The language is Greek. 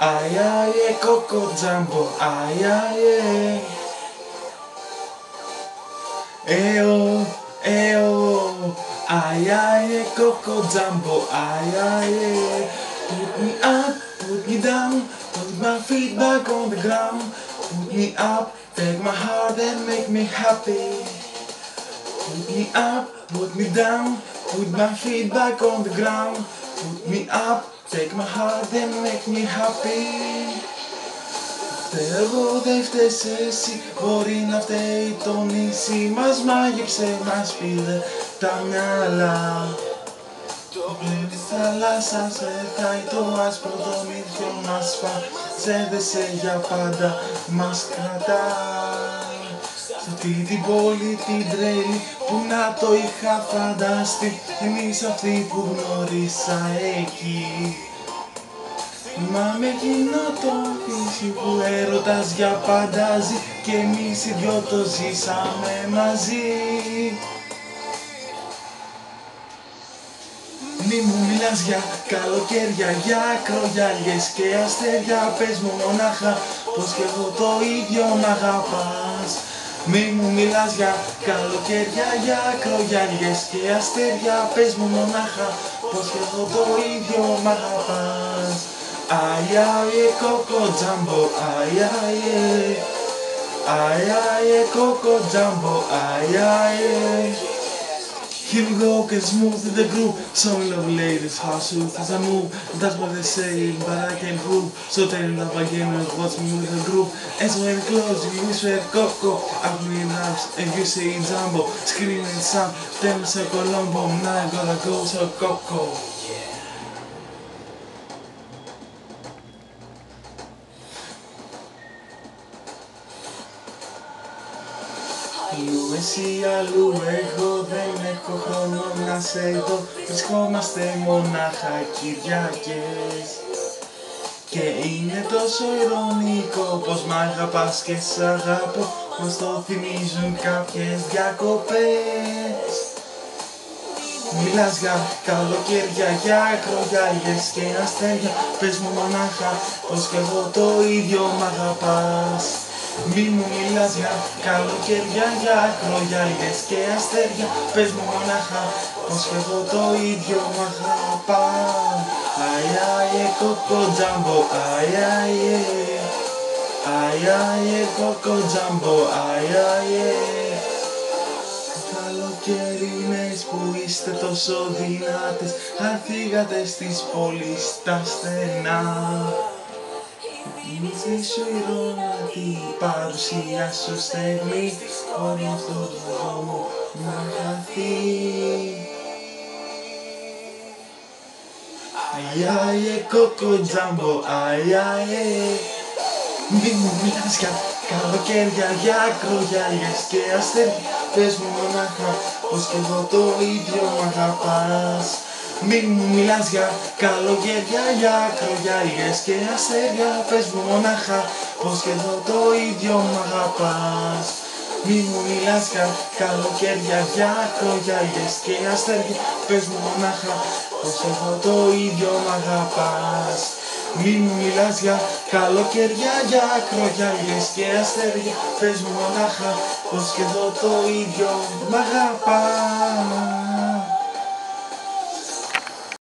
Ai ai Coco Jumbo, ai ai ai ai Coco Jumbo, ai ai Put me up, put me down, put my feet back on the ground. Put me up, take my heart and make me happy. Put me up, put me down, put my feet back on the ground. Put me up, take my heart and make me happy. Φταίω εγώ, δεν φταίς εσύ, μπορεί να φταίει το νησί. Μας μάγεψε, μας πήρε τα μυαλά. Το μπλε της θάλασσας πετάει το άσπρο το μύθιο μας φαζεύεσαι για πάντα, μας κρατά. Σ' αυτή την πόλη την τρέλη που να το είχα φανταστεί, εμείς αυτοί που γνώρισα εκεί. Μα με εκείνο το φύση που έρωτας για πάντα ζει κι εμείς οι δυο το ζήσαμε μαζί. Μη μου μιλάς για καλοκαίρια, για ακρογιάλιες και αστέρια. Πες μου μονάχα πως κι εγώ το ίδιο μ' αγαπάς. Μη μου μιλάς για καλοκαίρια, για ακρογιάλιες και αστέρια. Πες μου μονάχα πως κι εγώ το ίδιο μ' αγαπάς. Ai ai Coco Jumbo, ai ai Coco Jumbo, ai ai. Here we go, get smooth in the groove. Some love ladies, how smooth as I move. That's what they say, but I can't prove. So tell them up again and watch me with the groove. And so when close, you whisper Coco. I'm in house and you say Jumbo. Screaming sound, tell me say Colombo. Now I gotta go, so Coco. Αλλού εσύ, αλλού εγώ, δεν έχω χρόνο να σε δω. Βρισκόμαστε μονάχα Κυριακές. Και είναι τόσο ειρωνικό πως μ' αγαπάς και σ' αγαπώ. Μας το θυμίζουν κάποιες διακοπές. Μιλάς για καλοκαίρια, για ακρογιάλιες και αστέρια. Πες μου μονάχα πως κι εγώ το ίδιο μ' αγαπάς. Μη μου μιλάς για καλοκαίρια, για ακρογιάλιες και αστέρια. Πες μου μονάχα πως κι εγώ το ίδιο μ' αγαπάς. Ai ai Coco Jumbo, ai ai Coco Jumbo, ai ai. Καλοκαιρινές που είστε τόσο δυνάτες, αν φύγατε στις πόλεις τα στενά. Μη σου ηρώνα η παρουσία σου στεγνή, χωρίς αυτόν τον δρόμο να χαθεί. Ai ai Coco Jumbo, ai ai. Μη μου μιλάς για καλοκαίρια, για ακρογιάλιες και αστέρια. Πες μου μονάχα πως κι εγώ το ίδιο μ' αγαπάς. Μη μου μιλάς για καλοκαίρια, για ακρογιάλιες και αστέρια. Πες μου μονάχα πως κι εγώ το ίδιο μ' αγαπάς. Μη μου μιλάς για καλοκαίρια, για ακρογιάλιες και αστέρια. Πες μου μονάχα πως εγώ το ίδιο μ' αγαπάς. Μη μου μιλάς για καλοκαίρια, για ακρογιάλιες και αστέρια. Πες μου μονάχα πως κι εγώ το ίδιο μ' αγαπάς.